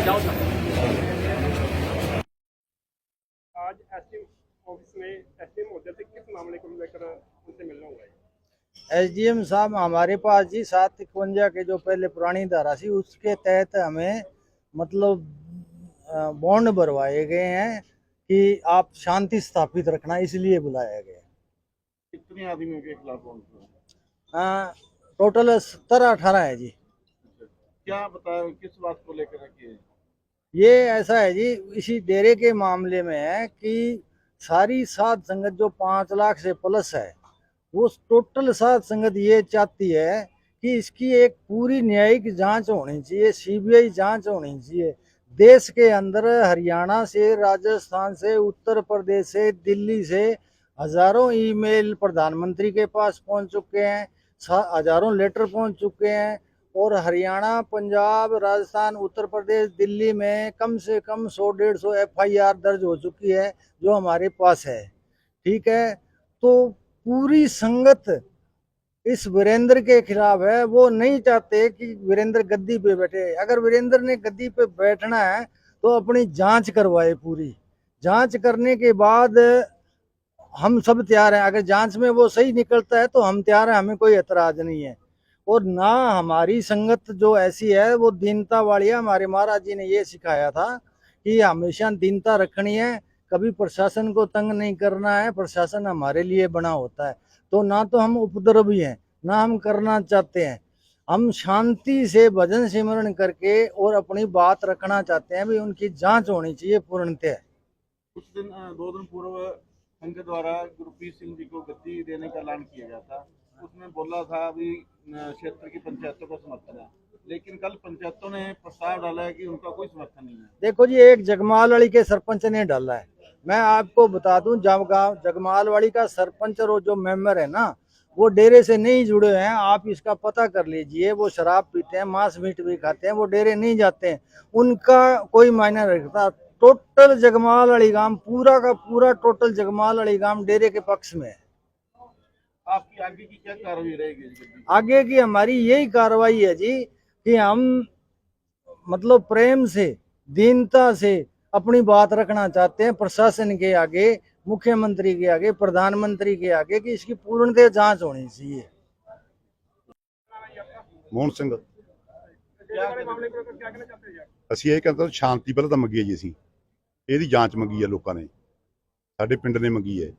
आज SDM office में SDM महोदय से किस मामले को लेकर उनसे मिलना हुआ है? एसडीएम साहब हमारे पास जी 751 के जो पहले पुरानी धारा थी उसके तहत हमें मतलब बॉन्ड भरवाए गए हैं कि आप शांति स्थापित रखना, इसलिए बुलाया गया। कितने आदमियों के खिलाफ बॉन्ड? टोटल 17-18 है जी। क्या बताया, किस बात को लेकर है? ये ऐसा है जी, इसी डेरे के मामले में है कि सारी साध संगत जो 5 लाख से प्लस है, वो टोटल साध संगत ये चाहती है कि इसकी एक पूरी न्यायिक जांच होनी चाहिए, सीबीआई जांच होनी चाहिए। देश के अंदर हरियाणा से, राजस्थान से, उत्तर प्रदेश से, दिल्ली से हजारों ईमेल प्रधानमंत्री के पास पहुंच चुके हैं, हजारों लेटर पहुंच चुके हैं, और हरियाणा, पंजाब, राजस्थान, उत्तर प्रदेश, दिल्ली में कम से कम 100-150 एफआईआर दर्ज हो चुकी है जो हमारे पास है। ठीक है, तो पूरी संगत इस वीरेंद्र के खिलाफ है। वो नहीं चाहते कि वीरेंद्र गद्दी पे बैठे। अगर वीरेंद्र ने गद्दी पे बैठना है तो अपनी जांच करवाए, पूरी जांच करने के बाद हम सब तैयार हैं। अगर जांच में वो सही निकलता है तो हम तैयार हैं, हमें कोई एतराज नहीं है। और ना हमारी संगत जो ऐसी है वो दीनता वाली है। हमारे महाराज जी ने ये सिखाया था कि हमेशा दीनता रखनी है, कभी प्रशासन को तंग नहीं करना है। प्रशासन हमारे लिए बना होता है, तो ना तो हम उपद्रवी हैं, ना हम करना चाहते हैं। हम शांति से भजन सिमरण करके और अपनी बात रखना चाहते हैं। भी उनकी जांच होनी चाहिए पूर्णतः। कुछ दिन 2 दिन पूर्व संघ द्वारा गुरप्रीत सिंह जी को गद्दी देने का ऐलान किया गया था। उसमें बोला था अभी क्षेत्र की पंचायतों का समर्थन है, लेकिन कल पंचायतों ने प्रस्ताव डाला है कि उनका कोई समर्थन नहीं है। देखो जी, एक जगमालवाड़ी के सरपंच ने डाला है। मैं आपको बता दूं, जगमालवाड़ी का सरपंच और जो मेंबर है ना, वो डेरे से नहीं जुड़े हैं। आप इसका पता कर लीजिए। वो शराब पीते हैं, मांस मीट भी खाते हैं, वो डेरे नहीं जाते हैं। उनका कोई मायने नहीं रखता। टोटल जगमालवाड़ी गांव, पूरा का पूरा टोटल जगमालवाड़ी गांव डेरे के पक्ष में है। आपकी आगे की क्या कार्रवाई रहेगी? आगे की हमारी यही कार्रवाई है जी कि हम मतलब प्रेम से, दीनता से अपनी बात रखना चाहते हैं प्रशासन के आगे, मुख्यमंत्री के आगे, प्रधानमंत्री के आगे, कि इसकी पूर्णतः जांच होनी चाहिए। मोहन सिंह। ਅਸੀਂ ਇਹ ਕਹਿੰਦੇ ਸ਼ਾਂਤੀ ਪਹਿਲਾਂ ਤਾਂ ਮੰਗੀ ਹੈ ਜੀ। ਅਸੀਂ ਇਹਦੀ ਜਾਂਚ ਮੰਗੀ ਹੈ, ਲੋਕਾਂ ਨੇ, ਸਾਡੇ ਪਿੰਡ ਨੇ ਮੰਗੀ ਹੈ।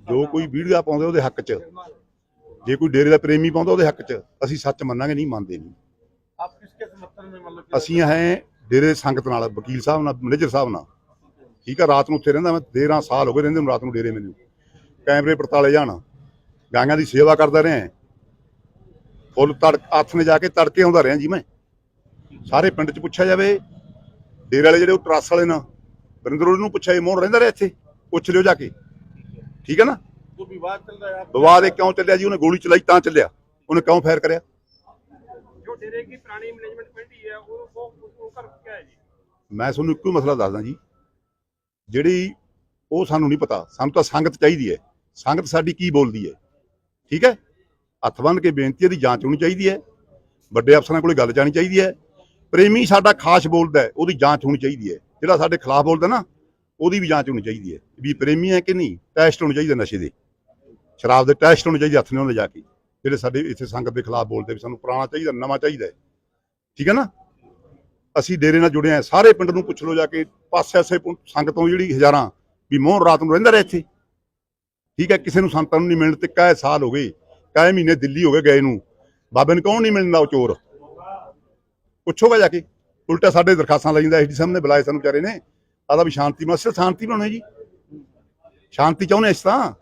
ਜੋ ਕੋਈ ਵੀਡੀਓ ਪਾਉਂਦੇ ਉਹਦੇ ਹੱਕ 'ਚ, ਜੇ ਕੋਈ ਡੇਰੇ ਦਾ ਪ੍ਰੇਮੀ ਪਾਉਂਦਾ ਉਹਦੇ ਹੱਕ 'ਚ ਅਸੀਂ ਸੱਚ ਮੰਨਾਂਗੇ, ਨਹੀਂ ਮੰਨਦੇ ਨਹੀਂ। ਅਸੀਂ ਹੈ ਡੇਰੇ ਸੰਗਤ ਨਾਲ, ਵਕੀਲ ਸਾਹਿਬ ਨਾਲ, ਮੈਨੇਜਰ ਸਾਹਿਬ ਨਾਲ। ਠੀਕ ਹੈ, ਰਾਤ ਨੂੰ ਉੱਥੇ ਰਹਿੰਦਾ ਮੈਂ, 13 ਸਾਲ ਹੋ ਗਏ ਰਹਿੰਦੇ ਨੂੰ ਰਾਤ ਨੂੰ ਡੇਰੇ। ਮੈਨੂੰ ਕੈਮਰੇ ਪੜਤਾਲੇ ਜਾਣ, ਗਾਈਆਂ ਦੀ ਸੇਵਾ ਕਰਦਾ ਰਿਹਾ, ਫੁੱਲ ਹੱਥ ਨੇ ਜਾ ਕੇ ਤੜਕੇ ਆਉਂਦਾ ਰਿਹਾ ਜੀ। ਮੈਂ ਸਾਰੇ ਪਿੰਡ 'ਚ ਪੁੱਛਿਆ ਜਾਵੇ, ਡੇਰੇ ਵਾਲੇ ਜਿਹੜੇ ਉਹ ਟਰੱਸ ਵਾਲੇ ਨਾ, ਵਰਿੰਦਰ ਨੂੰ ਪੁੱਛਿਆ ਇਹ ਮੋਹਨ ਰਹਿੰਦਾ ਰਿਹਾ ਇੱਥੇ, ਪੁੱਛ ਲਿਓ ਜਾ ਕੇ। ਠੀਕ ਹੈ ਨਾ। ਵਿਵਾਦ ਇਹ ਕਿਉਂ ਚੱਲਿਆ ਜੀ? ਉਹਨੇ ਗੋਲੀ ਚਲਾਈ ਤਾਂ ਚੱਲਿਆ, ਉਹਨੇ ਕਿਉਂ ਫਾਇਰ ਕਰਿਆ? डेरे की पुरानी मैनेजमेंट कमेटी है वो कर क्या है जी? ਮੈਂ ਤੁਹਾਨੂੰ ਇੱਕੋ ਮਸਲਾ ਦੱਸਦਾ ਜੀ, ਜਿਹੜੀ ਉਹ ਸਾਨੂੰ ਨਹੀਂ ਪਤਾ। ਸਾਨੂੰ ਤਾਂ ਸੰਗਤ ਚਾਹੀਦੀ ਹੈ। ਸੰਗਤ ਸਾਡੀ ਕੀ ਬੋਲਦੀ ਹੈ? ਠੀਕ ਹੈ, ਹੱਥ ਬੰਨ੍ਹ ਕੇ ਬੇਨਤੀ ਹੈ, ਦੀ ਜਾਂਚ ਹੋਣੀ ਚਾਹੀਦੀ ਹੈ। ਵੱਡੇ ਅਫਸਰਾਂ ਕੋਲੇ ਗੱਲ ਜਾਣੀ ਚਾਹੀਦੀ ਹੈ। ਪ੍ਰੇਮੀ ਸਾਡਾ ਖਾਸ ਬੋਲਦਾ ਹੈ, ਉਹਦੀ ਜਾਂਚ ਹੋਣੀ ਚਾਹੀਦੀ ਹੈ। ਜਿਹੜਾ ਸਾਡੇ ਖਿਲਾਫ ਬੋਲਦਾ ਨਾ, ਉਹਦੀ ਵੀ ਜਾਂਚ ਹੋਣੀ ਚਾਹੀਦੀ ਹੈ ਵੀ ਪ੍ਰੇਮੀ ਹੈ ਕਿ ਨਹੀਂ। ਟੈਸਟ ਹੋਣੇ ਚਾਹੀਦੇ, ਨਸ਼ੇ ਦੇ, ਸ਼ਰਾਬ ਦੇ ਟੈਸਟ ਹੋਣੇ ਚਾਹੀਦੇ ਹੱਥ ਨੇ ਉਹਨੇ ਜਾ ਕੇ। ਜਿਹੜੇ ਸਾਡੇ ਇੱਥੇ ਸੰਗਤ ਦੇ ਖਿਲਾਫ ਬੋਲਦੇ ਵੀ ਸਾਨੂੰ ਪੁਰਾਣਾ ਚਾਹੀਦਾ, ਨਵਾਂ ਚਾਹੀਦਾ। ਠੀਕ ਹੈ ਨਾ। ਅਸੀਂ ਡੇਰੇ ਨਾਲ ਜੁੜੇ ਹਾਂ, ਸਾਰੇ ਪਿੰਡ ਨੂੰ ਪੁੱਛ ਲਓ ਜਾ ਕੇ, ਪਾਸੇ ਆਸੇ ਸੰਗਤੋਂ ਜਿਹੜੀ ਹਜ਼ਾਰਾਂ, ਵੀ ਮੋਹਨ ਰਾਤ ਨੂੰ ਰਹਿੰਦਾ ਰਿਹਾ ਇੱਥੇ। ਠੀਕ ਹੈ, ਕਿਸੇ ਨੂੰ ਸੰਤਾਂ ਨੂੰ ਨਹੀਂ ਮਿਲਣ ਤੇ ਕਾਹੇ ਸਾਲ ਹੋ ਗਏ, ਕਾਹੇ ਮਹੀਨੇ ਦਿੱਲੀ ਹੋ ਗਏ ਗਏ ਨੂੰ। ਬਾਬੇ ਨੂੰ ਕੌਣ ਨਹੀਂ ਮਿਲਦਾ? ਉਹ ਚੋਰ ਪੁੱਛੋਗਾ ਜਾ ਕੇ। ਉਲਟਾ ਸਾਡੇ ਦਰਖਾਸਤਾਂ ਲਈ ਜਾਂਦਾ। ਐਸਡੀ ਸਾਹਿਬ ਨੇ ਬੁਲਾਏ ਸਾਨੂੰ ਵਿਚਾਰੇ ਨੇ, ਆਦਾ ਵੀ ਸ਼ਾਂਤੀ ਮਸਲ ਸ਼ਾਂਤੀ ਬਣਾਉਣੀ ਜੀ। ਸ਼ਾਂਤੀ ਚਾਹੁੰਦੇ ਇਸ ਤਾਂ।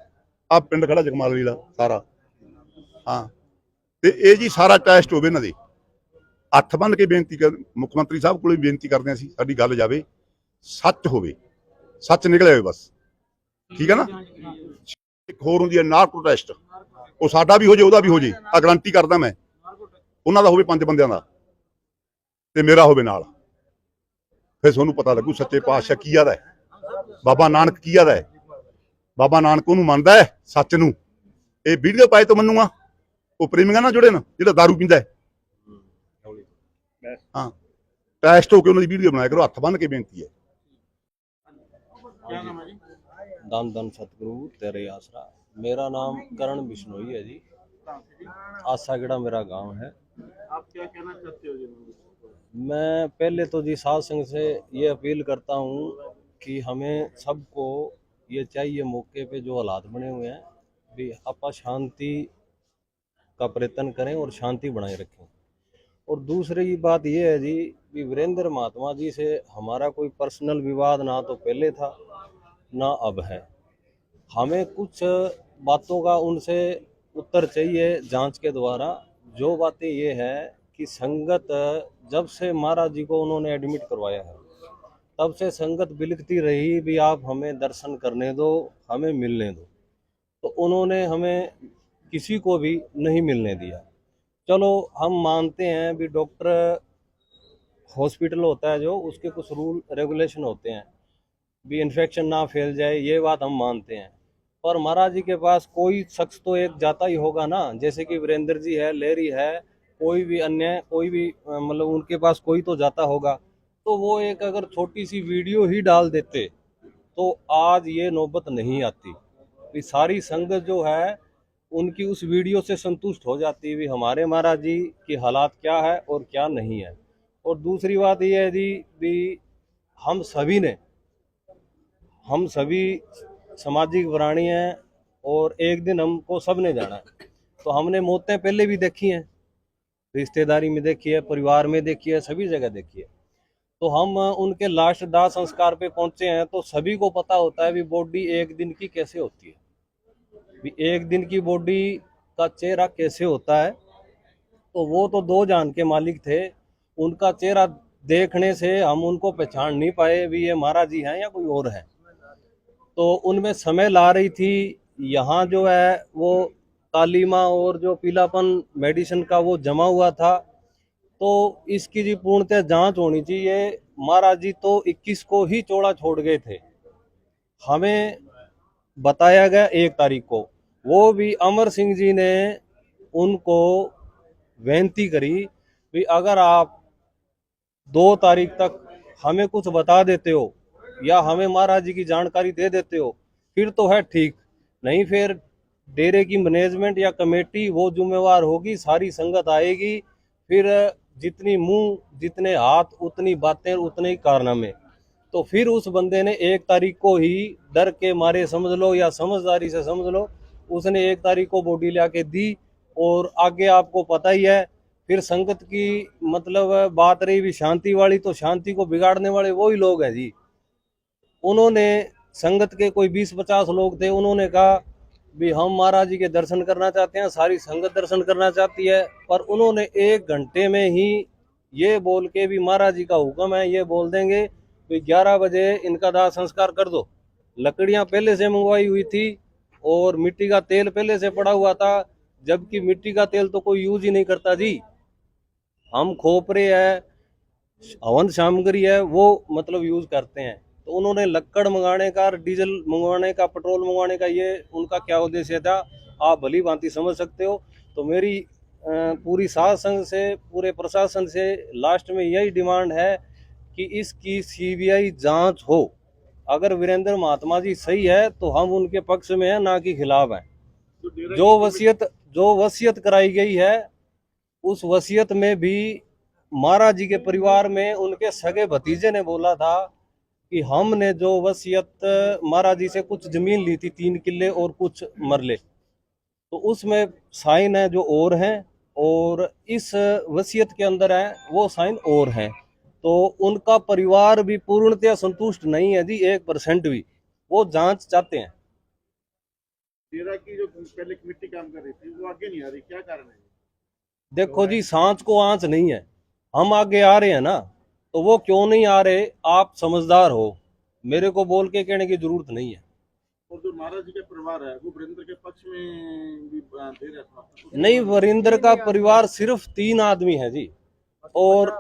ਆ ਪਿੰਡ ਖੜਾ ਜਗਮਾਲਵਾੜੀ ਦਾ ਸਾਰਾ। ਹਾਂ, ਤੇ ਇਹ ਜੀ ਸਾਰਾ ਟੈਸਟ ਹੋਵੇ ਇਹਨਾਂ ਦੇ। ਹੱਥ ਬੰਨ੍ਹ ਕੇ ਬੇਨਤੀ ਕਰ, ਮੁੱਖ ਮੰਤਰੀ ਸਾਹਿਬ ਕੋਲ ਵੀ ਬੇਨਤੀ ਕਰਦੇ ਹਾਂ ਅਸੀਂ, ਸਾਡੀ ਗੱਲ ਜਾਵੇ, ਸੱਚ ਹੋਵੇ, ਸੱਚ ਨਿਕਲਿਆ ਹੋਵੇ ਬਸ। ਠੀਕ ਹੈ ਨਾ। ਇੱਕ ਹੋਰ ਹੁੰਦੀ ਹੈ ਨਾਰਕੋ ਟੈਸਟ, ਉਹ ਸਾਡਾ ਵੀ ਹੋ ਜੇ, ਉਹਦਾ ਵੀ ਹੋ ਜੇ। ਆ ਗਰੰਟੀ ਕਰਦਾ ਮੈਂ, ਉਹਨਾਂ ਦਾ ਹੋਵੇ 5 ਬੰਦਿਆਂ ਦਾ ਤੇ ਮੇਰਾ ਹੋਵੇ ਨਾਲ। ਫਿਰ ਤੁਹਾਨੂੰ ਪਤਾ ਲੱਗੂ ਸੱਚੇ ਪਾਤਸ਼ਾਹ ਕੀ ਆਦਾ ਹੈ, ਬਾਬਾ ਨਾਨਕ ਕੀ ਆਦਾ ਹੈ। ਬਾਬਾ ਨਾਨਕ ਉਹਨੂੰ ਮੰਨਦਾ ਹੈ, ਸੱਚ ਨੂੰ। ਇਹ ਵੀਡੀਓ ਪਾਏ ਤੋਂ ਮੰਨੂਗਾ। ਉਹ ਪ੍ਰੇਮੀਆਂ ਨਾਲ ਜੁੜੇ ਨਾ, ਜਿਹੜਾ ਦਾਰੂ ਪੀਂਦਾ ਹੈ। ਹਾਂ, ਟੈਸਟ ਹੋ ਕੇ ਉਹਨਾਂ ਦੀ ਵੀਡੀਓ ਬਣਾਇਆ ਕਰੋ, ਹੱਥ ਬੰਨ੍ਹ ਕੇ ਬੇਨਤੀ ਹੈ। क्या नाम है जी? दान दान सतगुरु तेरे आसरा। मेरा नाम करण बिश्नोई है जी। कहाँ से जी? आसागड़ा मेरा गांव है। आप क्या कहना चाहते हो जी? मैं पहले तो जी साध संघ से ये अपील करता हूँ कि हमें सबको ये चाहिए, मौके पे जो हालात बने हुए हैं भी आप शांति का प्रयत्न करें और शांति बनाए रखें। और दूसरी बात ये है जी कि वीरेंद्र महात्मा जी से हमारा कोई पर्सनल विवाद ना तो पहले था ना अब है। हमें कुछ बातों का उनसे उत्तर चाहिए जांच के द्वारा। जो बातें ये है कि संगत जब से महाराज जी को उन्होंने एडमिट करवाया है तब से संगत बिलखती रही भी आप हमें दर्शन करने दो, हमें मिलने दो। तो उन्होंने हमें किसी को भी नहीं मिलने दिया। चलो हम मानते हैं भी डॉक्टर हॉस्पिटल होता है जो, उसके कुछ रूल रेगुलेशन होते हैं भी इन्फेक्शन ना फैल जाए, ये बात हम मानते हैं। पर महाराज जी के पास कोई शख्स तो एक जाता ही होगा ना, जैसे कि वीरेंद्र जी है, लेरी है, कोई भी अन्य कोई भी मतलब उनके पास कोई तो जाता होगा। तो वो एक अगर छोटी सी वीडियो ही डाल देते तो आज ये नौबत नहीं आती। कि सारी संगत जो है उनकी उस वीडियो से संतुष्ट हो जाती है भी हमारे महाराज जी की हालात क्या है और क्या नहीं है। और दूसरी बात ये है जी भी हम सभी सामाजिक प्राणी हैं और एक दिन हमको सब ने जाना है। तो हमने मौतें पहले भी देखी हैं, रिश्तेदारी में देखी है, परिवार में देखी है, सभी जगह देखी है। तो हम उनके लास्ट दाह संस्कार पे पहुंचे हैं तो सभी को पता होता है भी बॉडी एक दिन की कैसे होती है, भी एक दिन की बॉडी का चेहरा कैसे होता है। तो वो तो दो जान के मालिक थे, उनका चेहरा देखने से हम उनको पहचान नहीं पाए भी ये महाराज जी हैं या कोई और है। तो उनमें समय ला रही थी, यहाँ जो है वो कालीमा और जो पीलापन मेडिसिन का वो जमा हुआ था। तो इसकी जी पूर्णतः जांच होनी चाहिए। महाराज जी तो 21 को ही चौड़ा छोड़ गए थे, हमें बताया गया 1 तारीख को। वो भी अमर सिंह जी ने उनको बेनती करी भी अगर आप 2 तारीख तक हमें कुछ बता देते हो या हमें महाराज जी की जानकारी दे देते हो फिर तो है ठीक, नहीं फिर डेरे की मैनेजमेंट या कमेटी वो जिम्मेवार होगी, सारी संगत आएगी, फिर जितनी मुंह जितने हाथ उतनी बातें उतने ही कारनामे। तो फिर उस बंदे ने 1 तारीख को ही डर के मारे समझ लो या समझदारी से समझ लो, उसने 1 तारीख को बॉडी ला के दी। और आगे आपको पता ही है फिर संगत की मतलब बात रही भी शांति वाली, तो शांति को बिगाड़ने वाले वही लोग हैं जी। उन्होंने संगत के कोई 20-50 लोग थे, उन्होंने कहा भी हम महाराज जी के दर्शन करना चाहते हैं, सारी संगत दर्शन करना चाहती है। पर उन्होंने 1 घंटे में ही ये बोल के भी महाराज जी का हुक्म है, ये बोल देंगे भी 11 बजे इनका दाह संस्कार कर दो। लकड़ियां पहले से मंगवाई हुई थी और मिट्टी का तेल पहले से पड़ा हुआ था, जबकि मिट्टी का तेल तो कोई यूज ही नहीं करता जी। हम खोपरे है, हवन सामग्री है वो मतलब यूज करते हैं। तो उन्होंने लक्कड़ मंगाने का, डीजल मंगवाने का, पेट्रोल मंगवाने का ये उनका क्या उद्देश्य था आप भली भांति समझ सकते हो। तो मेरी पूरी साध संघ से, पूरे प्रशासन से लास्ट में यही डिमांड है कि इसकी सीबीआई जांच हो। अगर वीरेंद्र महात्मा जी सही है तो हम उनके पक्ष में हैं, ना कि खिलाफ हैं। जो वसीयत कराई गई है उस वसीयत में भी महाराज जी के परिवार में उनके सगे भतीजे ने बोला था कि हमने जो वसीयत महाराज जी से कुछ जमीन ली थी 3 किले और कुछ मरले, तो उसमें साइन है जो और हैं और इस वसीयत के अंदर है वो साइन और हैं। तो उनका परिवार भी पूर्णतः संतुष्ट नहीं है जी, 1% भी। वो जांच चाहते हैं। डेरा की जो पहले कमेटी काम कर रही थी वो आगे नहीं आ रही, क्या कारण है? देखो जी, सांच को आंच नहीं है, हम आगे आ रहे हैं ना, तो वो क्यों नहीं आ रहे? आप समझदार हो, मेरे को बोल के कहने की जरूरत नहीं है। और जो महाराज जी का परिवार है वो वीरेंद्र के पक्ष में भी दे रहा था? नहीं, वीरेंद्र का परिवार सिर्फ 3 आदमी है जी, और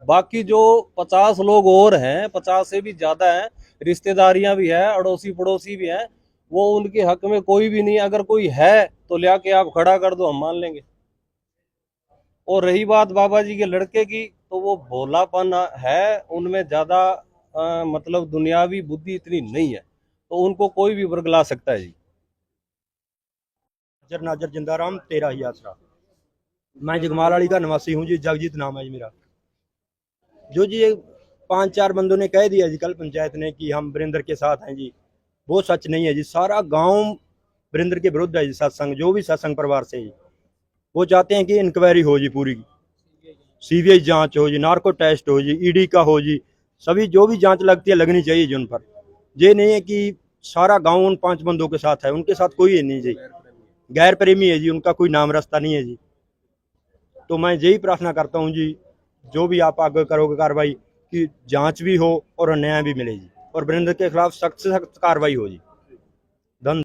बाकी जो 50 लोग और हैं, 50 से भी ज्यादा हैं, रिश्तेदारियां भी है, अड़ोसी पड़ोसी भी हैं, वो उनके हक में कोई भी नहीं। अगर कोई है तो लिया के आप खड़ा कर दो, हम मान लेंगे। और रही बात बाबा जी के लड़के की, तो वो भोलापन है उनमें, ज़्यादा मतलब दुनियावी बुद्धि इतनी नहीं है, तो उनको कोई भी वर्ग ला सकता है जी। नाजर नाजर जिंदाराम तेरा ही आसरा। मैं जगमाल वाली का निवासी हूँ जी, जगजीत नाम है जी मेरा। जो जी ये 5-4 बंदों ने कह दिया जी कल पंचायत ने कि हम वीरेंद्र के साथ हैं जी, वो सच नहीं है जी। सारा गांव वीरेंद्र के विरुद्ध है जी। सत्संग जो भी सत्संग परिवार से जी, वो चाहते हैं कि इंक्वायरी हो जी, पूरी सीबीआई जांच हो जी, नार्को टेस्ट हो जी, ईडी का हो जी, सभी जो भी जांच लगती है लगनी चाहिए जी उन पर। ये नहीं है कि सारा गांव उन 5 बंदों के साथ है, उनके साथ कोई है नहीं जी, गैर प्रेमी है जी, उनका कोई नाम रास्ता नहीं है जी। तो मैं यही प्रार्थना करता हूँ जी, जो भी आप आगे करोगे कार्रवाई, कि जांच भी हो और न्याय भी मिले जी, और वीरेंद्र के खिलाफ सख्त से सख्त कार्रवाई हो जी। धन्यवाद।